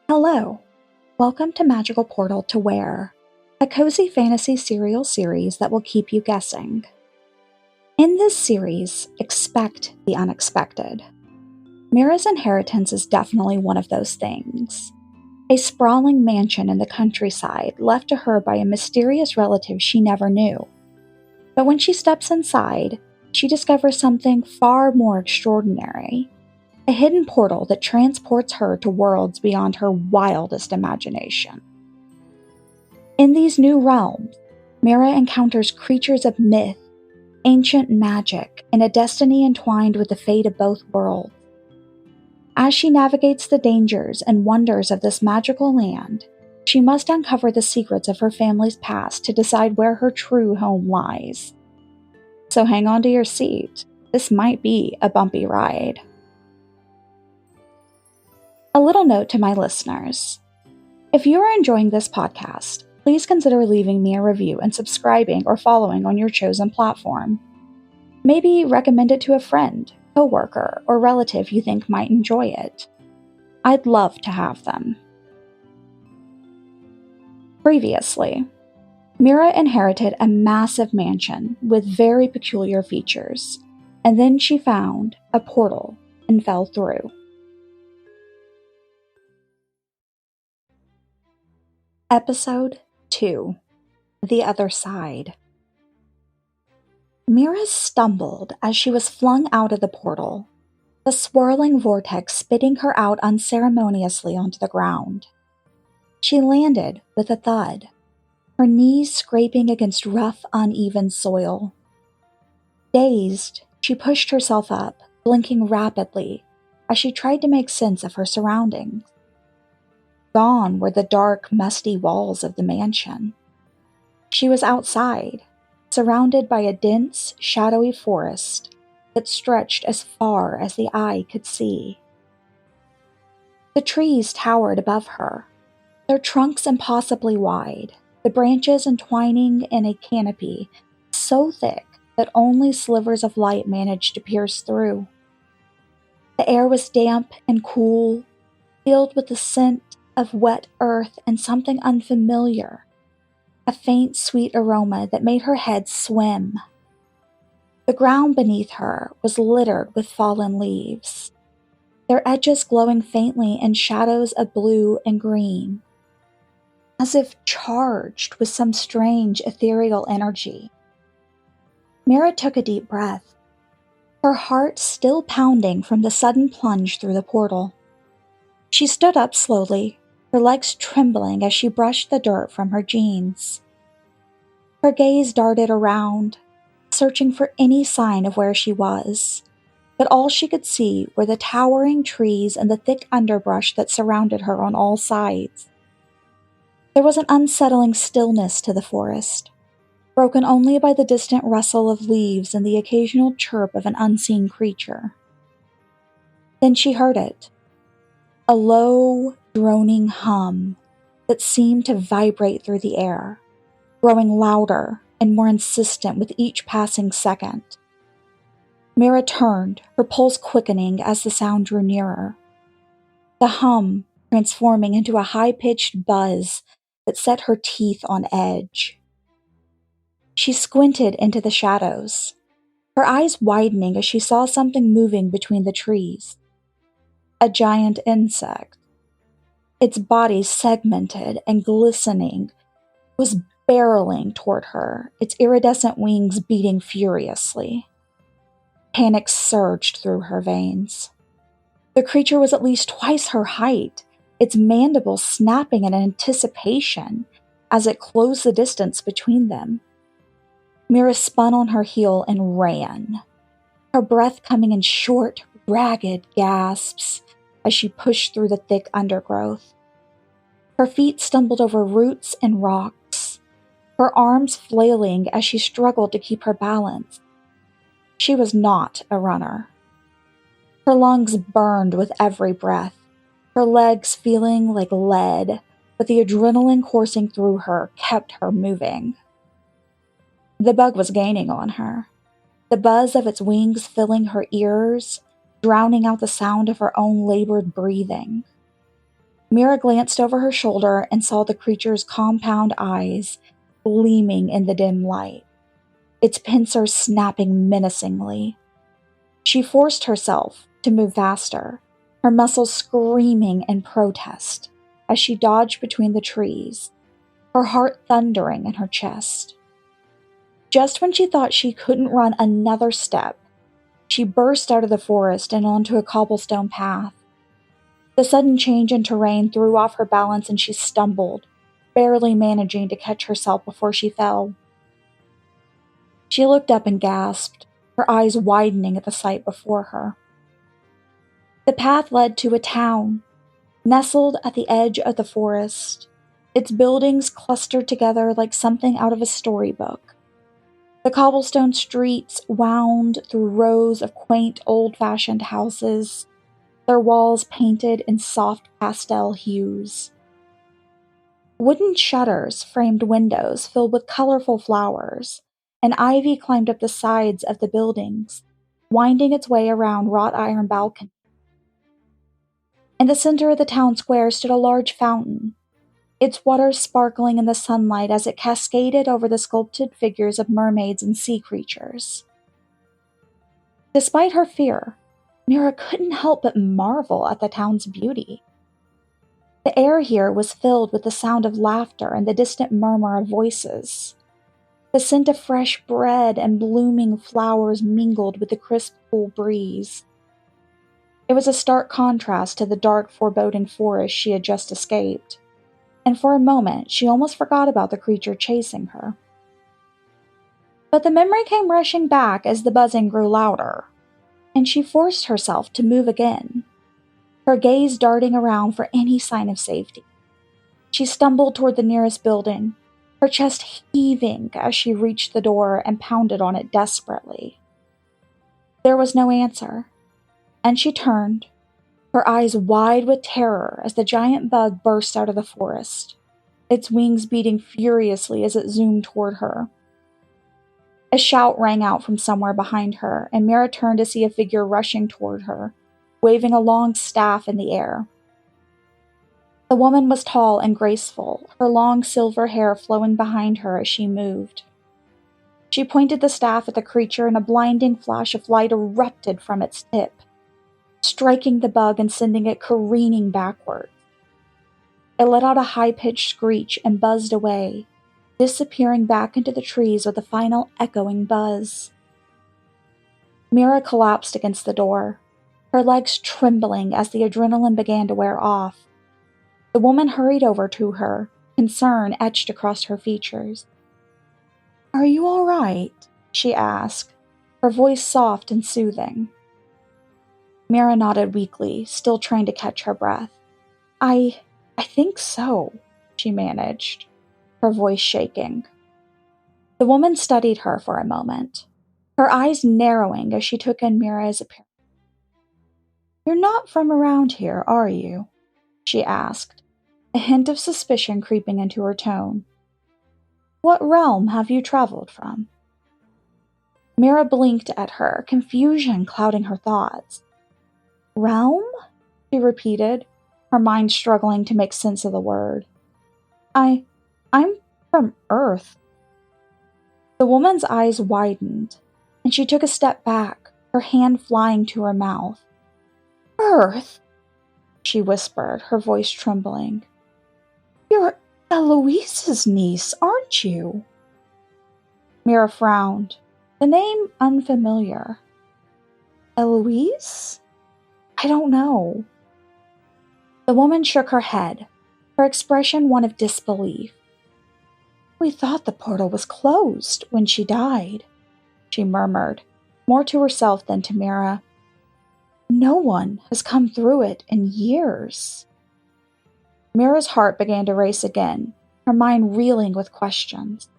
Hello, welcome to Magical Portal to Where, a cozy fantasy serial series that will keep you guessing. In this series, expect the unexpected. Mira's inheritance is definitely one of those things. A sprawling mansion in the countryside left to her by a mysterious relative she never knew. But when she steps inside, she discovers something far more extraordinary. A hidden portal that transports her to worlds beyond her wildest imagination. In these new realms, Mira encounters creatures of myth, ancient magic, and a destiny entwined with the fate of both worlds. As she navigates the dangers and wonders of this magical land, she must uncover the secrets of her family's past to decide where her true home lies. So hang on to your seat. This might be a bumpy ride. A little note to my listeners. If you are enjoying this podcast, please consider leaving me a review and subscribing or following on your chosen platform. Maybe recommend it to a friend, coworker, or relative you think might enjoy it. I'd love to have them. Previously, Mira inherited a massive mansion with very peculiar features, and then she found a portal and fell through. Episode 2: The Other Side. Mira stumbled as she was flung out of the portal, the swirling vortex spitting her out unceremoniously onto the ground. She landed with a thud, her knees scraping against rough, uneven soil. Dazed, she pushed herself up, blinking rapidly as she tried to make sense of her surroundings. Gone were the dark, musty walls of the mansion. She was outside, surrounded by a dense, shadowy forest that stretched as far as the eye could see. The trees towered above her, their trunks impossibly wide, the branches entwining in a canopy so thick that only slivers of light managed to pierce through. The air was damp and cool, filled with the scent of wet earth and something unfamiliar, a faint sweet aroma that made her head swim. The ground beneath her was littered with fallen leaves, their edges glowing faintly in shadows of blue and green, as if charged with some strange ethereal energy. Mira took a deep breath, her heart still pounding from the sudden plunge through the portal. She stood up slowly, her legs trembling as she brushed the dirt from her jeans. Her gaze darted around, searching for any sign of where she was, but all she could see were the towering trees and the thick underbrush that surrounded her on all sides. There was an unsettling stillness to the forest, broken only by the distant rustle of leaves and the occasional chirp of an unseen creature. Then she heard it. A low, droning hum that seemed to vibrate through the air, growing louder and more insistent with each passing second. Mira turned, her pulse quickening as the sound drew nearer. The hum transforming into a high-pitched buzz that set her teeth on edge. She squinted into the shadows, her eyes widening as she saw something moving between the trees. A giant insect. Its body segmented and glistening was barreling toward her, its iridescent wings beating furiously. Panic surged through her veins. The creature was at least twice her height, its mandibles snapping in anticipation as it closed the distance between them. Mira spun on her heel and ran, her breath coming in short, ragged gasps as she pushed through the thick undergrowth. Her feet stumbled over roots and rocks, her arms flailing as she struggled to keep her balance. She was not a runner. Her lungs burned with every breath, her legs feeling like lead, but the adrenaline coursing through her kept her moving. The bug was gaining on her, the buzz of its wings filling her ears, drowning out the sound of her own labored breathing. Mira glanced over her shoulder and saw the creature's compound eyes gleaming in the dim light, its pincers snapping menacingly. She forced herself to move faster, her muscles screaming in protest as she dodged between the trees, her heart thundering in her chest. Just when she thought she couldn't run another step, she burst out of the forest and onto a cobblestone path. The sudden change in terrain threw off her balance and she stumbled, barely managing to catch herself before she fell. She looked up and gasped, her eyes widening at the sight before her. The path led to a town, nestled at the edge of the forest, its buildings clustered together like something out of a storybook. The cobblestone streets wound through rows of quaint old-fashioned houses, their walls painted in soft pastel hues. Wooden shutters framed windows filled with colorful flowers, and ivy climbed up the sides of the buildings, winding its way around wrought iron balconies. In the center of the town square stood a large fountain, its water sparkling in the sunlight as it cascaded over the sculpted figures of mermaids and sea creatures. Despite her fear, Mira couldn't help but marvel at the town's beauty. The air here was filled with the sound of laughter and the distant murmur of voices. The scent of fresh bread and blooming flowers mingled with the crisp, cool breeze. It was a stark contrast to the dark, foreboding forest she had just escaped, and for a moment she almost forgot about the creature chasing her. But the memory came rushing back as the buzzing grew louder, and she forced herself to move again, her gaze darting around for any sign of safety. She stumbled toward the nearest building, her chest heaving as she reached the door and pounded on it desperately. There was no answer, and she turned, her eyes wide with terror as the giant bug burst out of the forest, its wings beating furiously as it zoomed toward her. A shout rang out from somewhere behind her, and Mira turned to see a figure rushing toward her, waving a long staff in the air. The woman was tall and graceful, her long silver hair flowing behind her as she moved. She pointed the staff at the creature, and a blinding flash of light erupted from its tip, striking the bug and sending it careening backward. It let out a high-pitched screech and buzzed away, disappearing back into the trees with a final echoing buzz. Mira collapsed against the door, her legs trembling as the adrenaline began to wear off. The woman hurried over to her, concern etched across her features. "Are you all right?" she asked, her voice soft and soothing. Mira nodded weakly, still trying to catch her breath. I think so," she managed, her voice shaking. The woman studied her for a moment, her eyes narrowing as she took in Mira's appearance. "You're not from around here, are you?" she asked, a hint of suspicion creeping into her tone. "What realm have you traveled from?" Mira blinked at her, confusion clouding her thoughts. "Realm?" she repeated, her mind struggling to make sense of the word. I'm from Earth." The woman's eyes widened, and she took a step back, her hand flying to her mouth. "Earth?" she whispered, her voice trembling. "You're Eloise's niece, aren't you?" Mira frowned, the name unfamiliar. "Eloise? I don't know." The woman shook her head, her expression one of disbelief. "We thought the portal was closed when she died," she murmured, more to herself than to Mira. "No one has come through it in years." Mira's heart began to race again, her mind reeling with questions.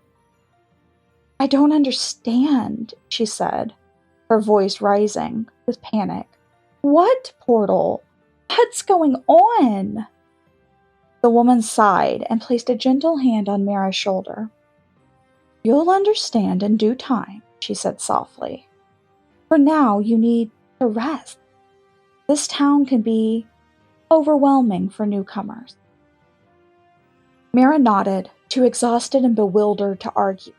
"I don't understand," she said, her voice rising with panic. "What portal? What's going on?" The woman sighed and placed a gentle hand on Mira's shoulder. "You'll understand in due time," she said softly. "For now, you need to rest. This town can be overwhelming for newcomers. Mira nodded, too exhausted and bewildered to argue.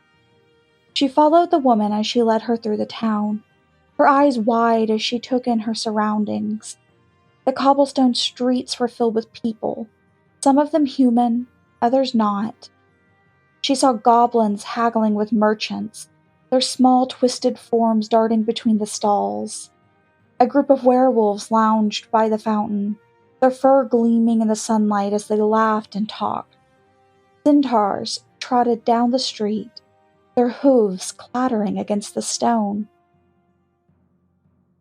She followed the woman as she led her through the town, her eyes wide as she took in her surroundings. The cobblestone streets were filled with people, some of them human, others not. She saw goblins haggling with merchants, their small twisted forms darting between the stalls. A group of werewolves lounged by the fountain, their fur gleaming in the sunlight as they laughed and talked. Centaurs trotted down the street, their hooves clattering against the stone.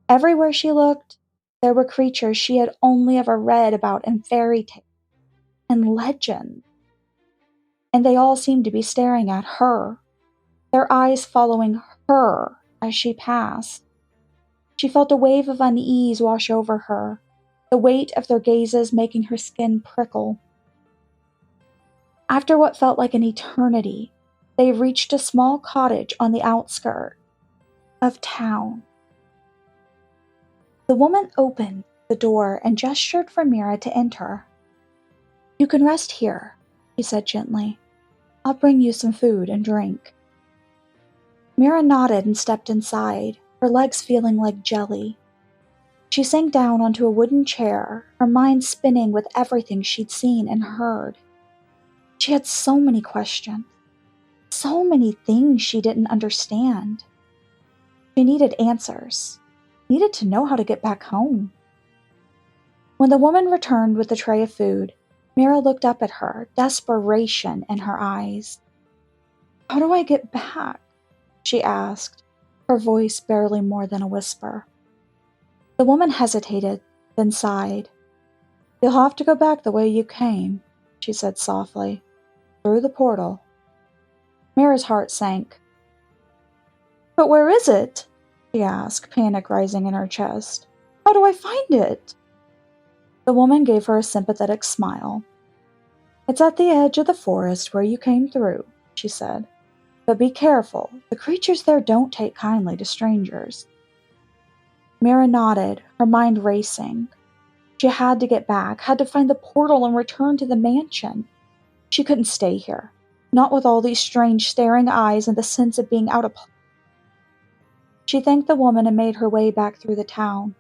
Everywhere she looked, there were creatures she had only ever read about in fairy tales and legends, and they all seemed to be staring at her, their eyes following her as she passed. She felt a wave of unease wash over her, the weight of their gazes making her skin prickle. After what felt like an eternity, they reached a small cottage on the outskirts of town. The woman opened the door and gestured for Mira to enter. "You can rest here," she said gently. "I'll bring you some food and drink." Mira nodded and stepped inside, her legs feeling like jelly. She sank down onto a wooden chair, her mind spinning with everything she'd seen and heard. She had so many questions, so many things she didn't understand. She needed answers, needed to know how to get back home. When the woman returned with the tray of food, Mira looked up at her, desperation in her eyes. "How do I get back?" she asked, her voice barely more than a whisper. The woman hesitated, then sighed. "You'll have to go back the way you came," she said softly, "through the portal." Mira's heart sank. "But where is it?" she asked, panic rising in her chest. "How do I find it?" The woman gave her a sympathetic smile. "It's at the edge of the forest where you came through," she said. "But be careful, the creatures there don't take kindly to strangers." Mira nodded, her mind racing. She had to get back, had to find the portal and return to the mansion. She couldn't stay here, not with all these strange staring eyes and the sense of being out of place. She thanked the woman and made her way back through the town,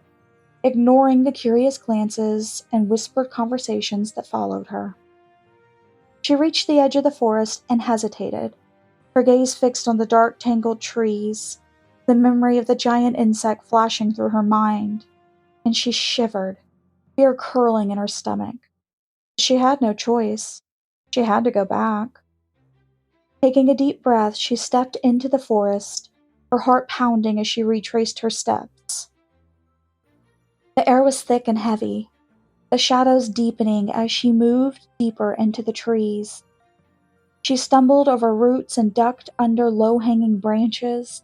ignoring the curious glances and whispered conversations that followed her. She reached the edge of the forest and hesitated, her gaze fixed on the dark, tangled trees, the memory of the giant insect flashing through her mind, and she shivered, fear curling in her stomach. She had no choice. She had to go back. Taking a deep breath, she stepped into the forest, her heart pounding as she retraced her steps. The air was thick and heavy, the shadows deepening as she moved deeper into the trees. She stumbled over roots and ducked under low-hanging branches,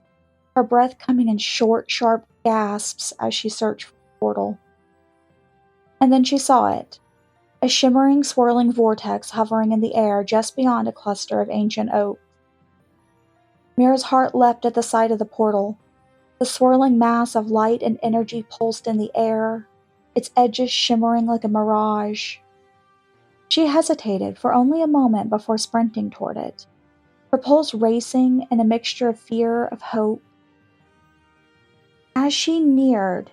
her breath coming in short, sharp gasps as she searched for the portal. And then she saw it, a shimmering, swirling vortex hovering in the air just beyond a cluster of ancient oaks. Mira's heart leapt at the sight of the portal. The swirling mass of light and energy pulsed in the air, its edges shimmering like a mirage. She hesitated for only a moment before sprinting toward it, her pulse racing in a mixture of fear of hope. As she neared,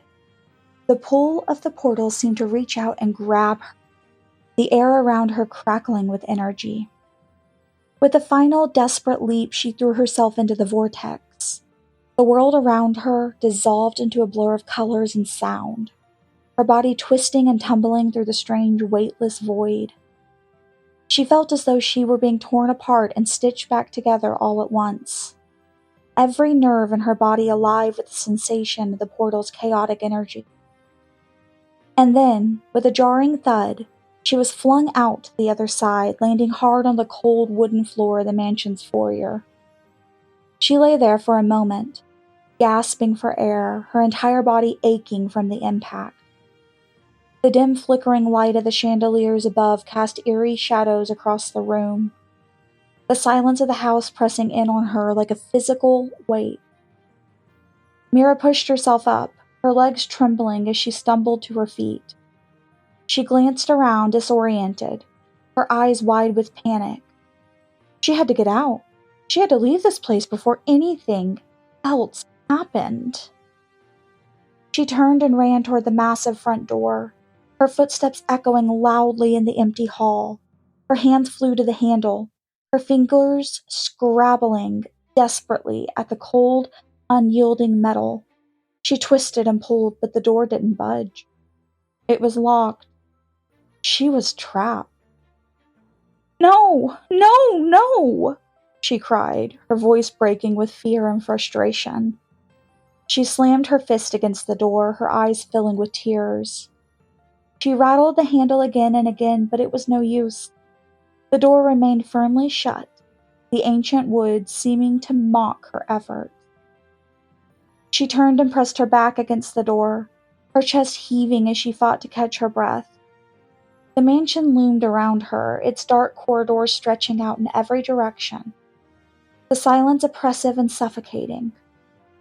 the pull of the portal seemed to reach out and grab her, the air around her crackling with energy. With a final desperate leap, she threw herself into the vortex. The world around her dissolved into a blur of colors and sound, her body twisting and tumbling through the strange, weightless void. She felt as though she were being torn apart and stitched back together all at once, every nerve in her body alive with the sensation of the portal's chaotic energy. And then, with a jarring thud, she was flung out to the other side, landing hard on the cold wooden floor of the mansion's foyer. She lay there for a moment, gasping for air, her entire body aching from the impact. The dim flickering light of the chandeliers above cast eerie shadows across the room, the silence of the house pressing in on her like a physical weight. Mira pushed herself up, her legs trembling as she stumbled to her feet. She glanced around, disoriented, her eyes wide with panic. She had to get out. She had to leave this place before anything else happened. She turned and ran toward the massive front door, her footsteps echoing loudly in the empty hall. Her hands flew to the handle, her fingers scrabbling desperately at the cold, unyielding metal. She twisted and pulled, but the door didn't budge. It was locked. She was trapped. No, no, no, she cried, her voice breaking with fear and frustration. She slammed her fist against the door, her eyes filling with tears. She rattled the handle again and again, but it was no use. The door remained firmly shut, the ancient wood seeming to mock her efforts. She turned and pressed her back against the door, her chest heaving as she fought to catch her breath. The mansion loomed around her, its dark corridors stretching out in every direction. The silence oppressive and suffocating.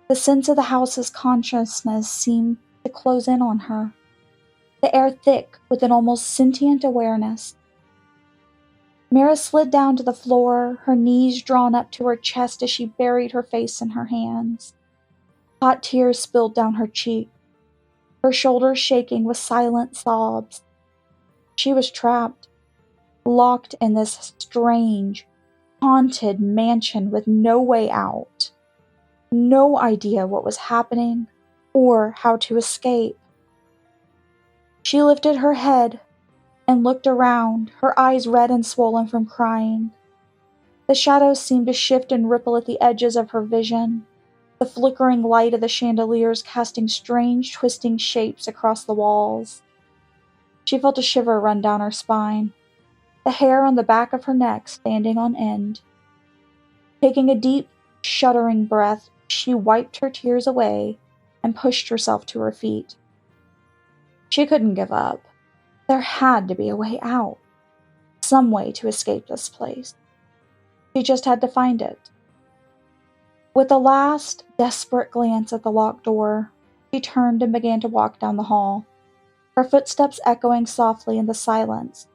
The sense of the house's consciousness seemed to close in on her, the air thick with an almost sentient awareness. Mira slid down to the floor, her knees drawn up to her chest as she buried her face in her hands. Hot tears spilled down her cheek, her shoulders shaking with silent sobs. She was trapped, locked in this strange, haunted mansion with no way out. No idea what was happening or how to escape. She lifted her head and looked around, her eyes red and swollen from crying. The shadows seemed to shift and ripple at the edges of her vision, the flickering light of the chandeliers casting strange, twisting shapes across the walls. She felt a shiver run down her spine, the hair on the back of her neck standing on end. Taking a deep, shuddering breath, she wiped her tears away and pushed herself to her feet. She couldn't give up. There had to be a way out, some way to escape this place. She just had to find it. With a last, desperate glance at the locked door, she turned and began to walk down the hall, her footsteps echoing softly in the silence.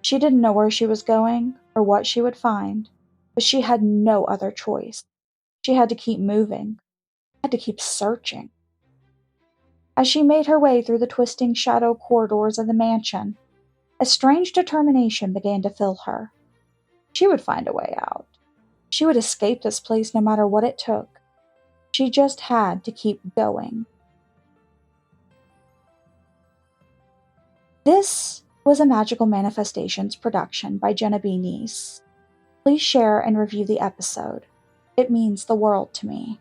She didn't know where she was going or what she would find, but she had no other choice. She had to keep moving, had to keep searching. As she made her way through the twisting shadow corridors of the mansion, a strange determination began to fill her. She would find a way out. She would escape this place no matter what it took. She just had to keep going. This was a Magical Manifestations production by Jenna B. Neese. Please share and review the episode. It means the world to me.